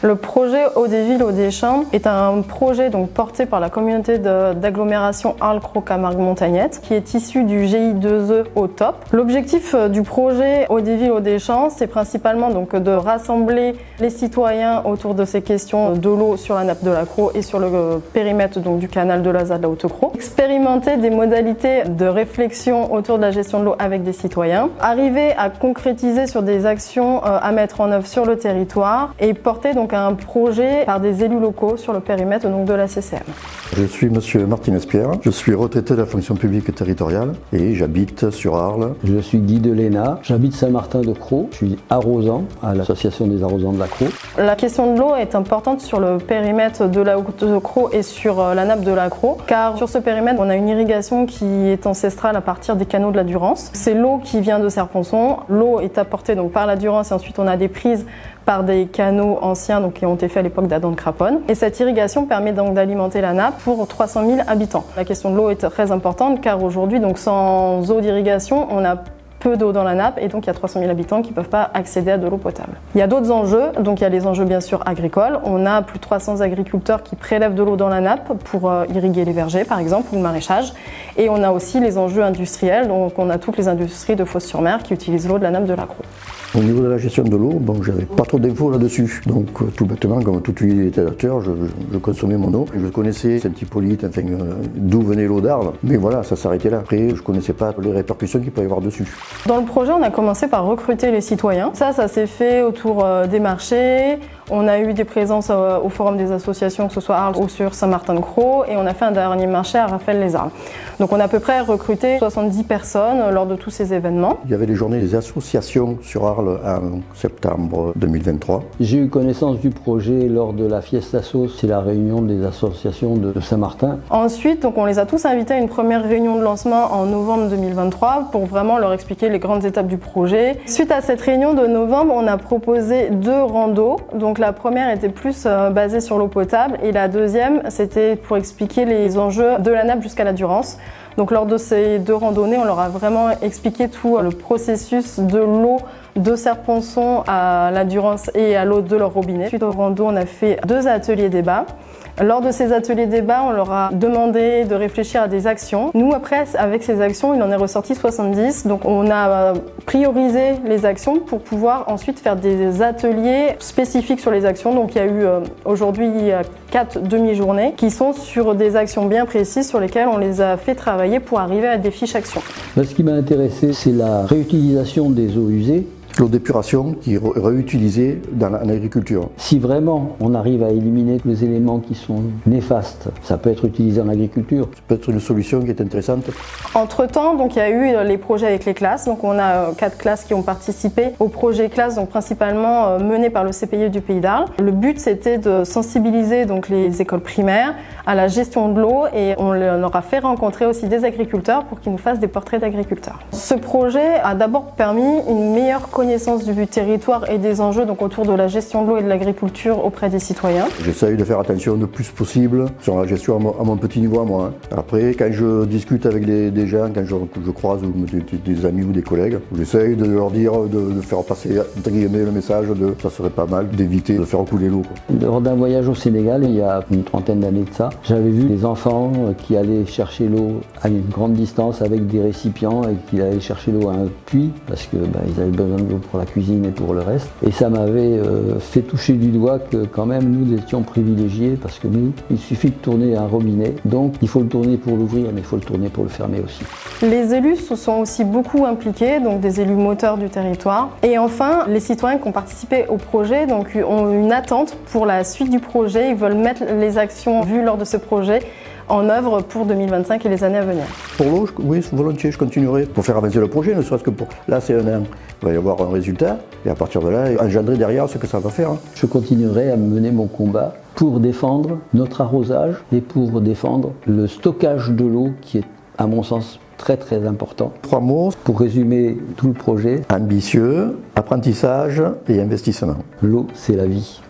Le projet Eau des Villes, Eau des Champs est un projet donc porté par la communauté d'agglomération Arles-Cros-Camargue-Montagnette qui est issu du GI2E au top. L'objectif du projet Eau des Villes, Eau des Champs, c'est principalement donc de rassembler les citoyens autour de ces questions de l'eau sur la nappe de la Cros et sur le périmètre donc du canal de l'Aza de la Haute-Cros. Expérimenter des modalités de réflexion autour de la gestion de l'eau avec des citoyens. Arriver à concrétiser sur des actions à mettre en œuvre sur le territoire et porter donc un projet par des élus locaux sur le périmètre donc de la CCM. Je suis monsieur Martinez-Pierre, je suis retraité de la fonction publique territoriale et j'habite sur Arles. Je suis Guy Delena, j'habite Saint-Martin-de-Croix, je suis arrosant à l'association des arrosants de la Cros. La question de l'eau est importante sur le périmètre de la Haute-Cros et sur la nappe de la Cros, car sur ce périmètre, on a une irrigation qui est ancestrale à partir des canaux de la Durance. C'est l'eau qui vient de Serponçon. L'eau est apportée donc par la Durance et ensuite on a des prises par des canaux anciens donc, qui ont été faits à l'époque d'Adam de Craponne. Et cette irrigation permet donc d'alimenter la nappe pour 300 000 habitants. La question de l'eau est très importante car aujourd'hui, donc sans eau d'irrigation, on a peu d'eau dans la nappe et donc il y a 300 000 habitants qui ne peuvent pas accéder à de l'eau potable. Il y a d'autres enjeux, donc il y a les enjeux bien sûr agricoles. On a plus de 300 agriculteurs qui prélèvent de l'eau dans la nappe pour irriguer les vergers par exemple ou le maraîchage. Et on a aussi les enjeux industriels, donc on a toutes les industries de Fos-sur-Mer qui utilisent l'eau de la nappe de la Cros. Au niveau de la gestion de l'eau, bon, j'avais pas trop d'infos là-dessus. Donc tout bêtement, comme tout utilisateur, je consommais mon eau. Je connaissais Saint-Hippolyte, enfin, d'où venait l'eau d'Arles. Mais voilà, ça s'arrêtait là. Après, je connaissais pas les répercussions qu'il peut y avoir dessus. Dans le projet, on a commencé par recruter les citoyens. Ça s'est fait autour des marchés. On a eu des présences au forum des associations, que ce soit Arles ou sur Saint-Martin-de-Croix, et on a fait un dernier marché à Raphaël-les-Arles. Donc on a à peu près recruté 70 personnes lors de tous ces événements. Il y avait les journées des associations sur Arles en septembre 2023. J'ai eu connaissance du projet lors de la Fiesta Sauce, c'est la réunion des associations de Saint-Martin. Ensuite, donc on les a tous invités à une première réunion de lancement en novembre 2023 pour vraiment leur expliquer les grandes étapes du projet. Suite à cette réunion de novembre, on a proposé 2 randos. Donc la première était plus basée sur l'eau potable et la deuxième, c'était pour expliquer les enjeux de la nappe jusqu'à la Durance. Donc lors de ces 2 randonnées, on leur a vraiment expliqué tout le processus de l'eau de Serponçon à la Durance et à l'eau de leur robinet. Suite au rando, on a fait 2 ateliers débat. Lors de ces ateliers débat, on leur a demandé de réfléchir à des actions. Nous, après, avec ces actions, il en est ressorti 70. Donc, on a priorisé les actions pour pouvoir ensuite faire des ateliers spécifiques sur les actions. Donc, il y a eu aujourd'hui 4 demi-journées qui sont sur des actions bien précises sur lesquelles on les a fait travailler pour arriver à des fiches actions. Ce qui m'a intéressé, c'est la réutilisation des eaux usées. L'eau d'épuration qui est réutilisée en agriculture. Si vraiment on arrive à éliminer tous les éléments qui sont néfastes, ça peut être utilisé en agriculture. Ça peut être une solution qui est intéressante. Entre-temps, donc, il y a eu les projets avec les classes. Donc, on a 4 classes qui ont participé au projet classe, donc principalement mené par le CPIE du Pays d'Arles. Le but, c'était de sensibiliser donc, les écoles primaires à la gestion de l'eau et on leur a fait rencontrer aussi des agriculteurs pour qu'ils nous fassent des portraits d'agriculteurs. Ce projet a d'abord permis une meilleure connaissance du territoire et des enjeux donc, autour de la gestion de l'eau et de l'agriculture auprès des citoyens. J'essaye de faire attention le plus possible sur la gestion à mon petit niveau à moi. Après, quand je discute avec des gens, quand je croise des amis ou des collègues, j'essaye de leur dire, de faire passer entre guillemets, le message de ça serait pas mal d'éviter de faire couler l'eau. Lors d'un voyage au Sénégal, il y a une trentaine d'années de ça, j'avais vu des enfants qui allaient chercher l'eau à une grande distance avec des récipients et qui allaient chercher l'eau à un puits parce que ils avaient besoin de l'eau pour la cuisine et pour le reste. Et ça m'avait fait toucher du doigt que quand même nous étions privilégiés parce que nous, il suffit de tourner un robinet. Donc il faut le tourner pour l'ouvrir mais il faut le tourner pour le fermer aussi. Les élus se sont aussi beaucoup impliqués, donc des élus moteurs du territoire. Et enfin, les citoyens qui ont participé au projet donc, ont une attente pour la suite du projet. Ils veulent mettre les actions vues lors de ce projet en œuvre pour 2025 et les années à venir. Pour l'eau, oui, volontiers, je continuerai pour faire avancer le projet, ne serait-ce que pour... Là, c'est 1 an, il va y avoir un résultat, et à partir de là, engendrer derrière ce que ça va faire. Je continuerai à mener mon combat pour défendre notre arrosage et pour défendre le stockage de l'eau qui est, à mon sens, très très important. 3 mots pour résumer tout le projet. Ambitieux, apprentissage et investissement. L'eau, c'est la vie.